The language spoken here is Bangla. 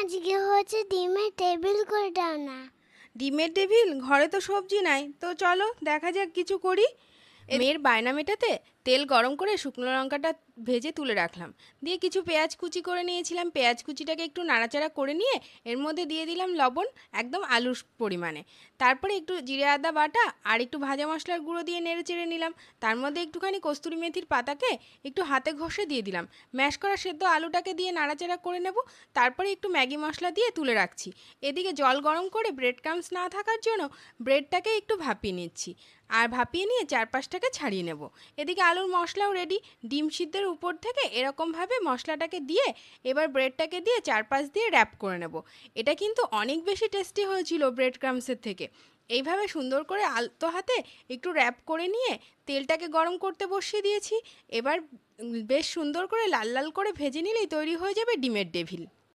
আজকে হচ্ছে ডিমের টেবিল করে দাও না। ডিমের টেবিল? ঘরে তো সবজি নাই, তো চলো দেখা যাক কিছু করি। মেয়ের বায়না মেটাতে তেল গরম করে শুকনো লঙ্কাটা ভেজে তুলে রাখলাম, দিয়ে কিছু পেঁয়াজ কুচি করে নিয়েছিলাম। পেঁয়াজ কুচিটাকে একটু নাড়াচাড়া করে নিয়ে এর মধ্যে দিয়ে দিলাম লবণ, একদম আলুর পরিমাণে। তারপরে একটু জিরে আদা বাটা আর একটু ভাজা মশলার গুঁড়ো দিয়ে নেড়ে চেড়ে নিলাম। তার মধ্যে একটুখানি কস্তুরি মেথির পাতাকে একটু হাতে ঘষে দিয়ে দিলাম। ম্যাশ করা সেদ্ধ আলুটাকে দিয়ে নাড়াচাড়া করে নেব। তারপরে একটু ম্যাগি মশলা দিয়ে তুলে রাখছি। এদিকে জল গরম করে ব্রেড ক্রাম্বস না থাকার জন্য ব্রেডটাকে একটু ভাপিয়ে নিচ্ছি, আর ভাপিয়ে নিয়ে চারপাশটাকে ছাড়িয়ে নেব। এদিকে আলুর মশলাও রেডি। ডিম সিদ্ধের উপর থেকে এরকমভাবে মশলাটাকে দিয়ে এবার ব্রেডটাকে দিয়ে চারপাশ দিয়ে র্যাপ করে নেব। এটা কিন্তু অনেক বেশি টেস্টি হয়েছিল ব্রেড ক্রাম্বসের থেকে। এইভাবে সুন্দর করে আলতো হাতে একটু র্যাপ করে নিয়ে তেলটাকে গরম করতে বসিয়ে দিয়েছি। এবার বেশ সুন্দর করে লাল লাল করে ভেজে নিলেই তৈরি হয়ে যাবে ডিমের ডেভিল।